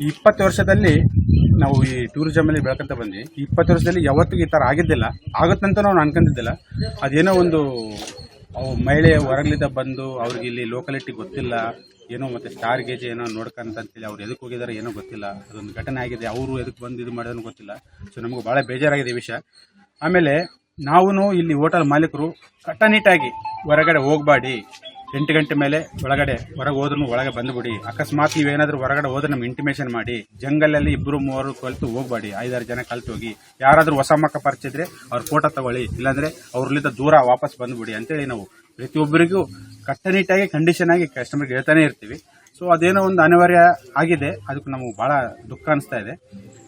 20 ವರ್ಷದಲ್ಲಿ ನಾವು ಈ ಟೂರಿಸಮಲ್ಲಿ ಬೆಳ್ಕೊಂತ ಬಂದ್ವಿ. 20 ವರ್ಷದಲ್ಲಿ ಯಾವತ್ತಿಗೂ ಈ ಥರ ಆಗಿದ್ದಿಲ್ಲ, ಆಗುತ್ತಂತ ನಾವು ಅನ್ಕೊಂಡಿದ್ದಿಲ್ಲ. ಅದೇನೋ ಒಂದು ಮಹಿಳೆ ಹೊರಗಲಿದ್ದ ಬಂದು ಅವ್ರಿಗೆ ಇಲ್ಲಿ ಲೋಕಲಿಟಿ ಗೊತ್ತಿಲ್ಲ, ಏನೋ ಮತ್ತೆ ಸ್ಟಾರ್ ಗೇಜ್ ಏನೋ ನೋಡ್ಕಂತಂತೇಳಿ ಅವ್ರು ಎದಕ್ಕೆ ಹೋಗಿದ್ದಾರೆ ಏನೋ ಗೊತ್ತಿಲ್ಲ. ಅದೊಂದು ಘಟನೆ ಆಗಿದೆ, ಅವರು ಎದಕ್ಕೆ ಬಂದು ಇದು ಮಾಡೋದನ್ನು ಗೊತ್ತಿಲ್ಲ. ಸೊ ನಮಗೂ ಭಾಳ ಬೇಜಾರಾಗಿದೆ ಈ ವಿಷಯ. ಆಮೇಲೆ ನಾವು ಇಲ್ಲಿ ಹೋಟೆಲ್ ಮಾಲೀಕರು ಕಟ್ಟನಿಟ್ಟಾಗಿ ಹೊರಗಡೆ ಹೋಗಬೇಡಿ, 8 ಗಂಟೆ ಮೇಲೆ ಹೊರಗೆ ಹೋದ್ರೂ ಒಳಗೆ ಬಂದುಬಿಡಿ. ಅಕಸ್ಮಾತ್ ನೀವೇನಾದರೂ ಹೊರಗಡೆ ಹೋದ್ರೆ ನಮ್ಗೆ ಇಂಟಿಮೇಷನ್ ಮಾಡಿ. ಜಂಗಲಲ್ಲಿ 2-3 ಕಲಿತು ಹೋಗಬೇಡಿ, 5-6 ಜನ ಕಲಿತು ಹೋಗಿ. ಯಾರಾದರೂ ಹೊಸ ಮಕ್ಕ ಪರಿಚಿದ್ರೆ ಅವ್ರ ಫೋಟೋ ತಗೊಳ್ಳಿ, ಇಲ್ಲಾಂದ್ರೆ ಅವ್ರಲ್ಲಿಂದ ದೂರ ವಾಪಸ್ ಬಂದುಬಿಡಿ ಅಂತೇಳಿ ನಾವು ಪ್ರತಿಯೊಬ್ಬರಿಗೂ ಕಟ್ಟನಿಟ್ಟಾಗಿ ಕಂಡೀಷನ್ ಆಗಿ ಕಸ್ಟಮರ್ಗೆ ಹೇಳ್ತಾನೆ ಇರ್ತೀವಿ. ಸೊ ಅದೇನೋ ಒಂದು ಅನಿವಾರ್ಯ ಆಗಿದೆ, ಅದಕ್ಕೆ ನಮಗೆ ಭಾಳ ದುಃಖ ಅನಿಸ್ತಾ ಇದೆ.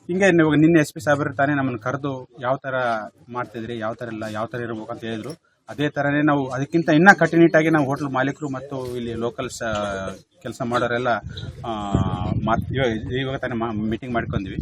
ಹಿಂಗೆ ನಿನ್ನೆ SP ಸಾಹೇಬರು ತಾನೇ ನಮ್ಮನ್ನು ಕರೆದು ಯಾವ ಥರ ಮಾಡ್ತಿದ್ರಿ, ಯಾವ ಥರ ಇಲ್ಲ, ಯಾವ ಥರ ಇರಬೇಕು ಅಂತ ಹೇಳಿದ್ರು. ಅದೇ ಥರನೇ ನಾವು ಅದಕ್ಕಿಂತ ಇನ್ನೂ ಕಟ್ಟುನಿಟ್ಟಾಗಿ ನಾವು ಹೋಟ್ಲ್ ಮಾಲೀಕರು ಮತ್ತು ಇಲ್ಲಿ ಲೋಕಲ್ಸ್ ಕೆಲಸ ಮಾಡೋರೆಲ್ಲ ಇವಾಗ ತಾನೇ ಮೀಟಿಂಗ್ ಮಾಡ್ಕೊಂಡ್ವಿ.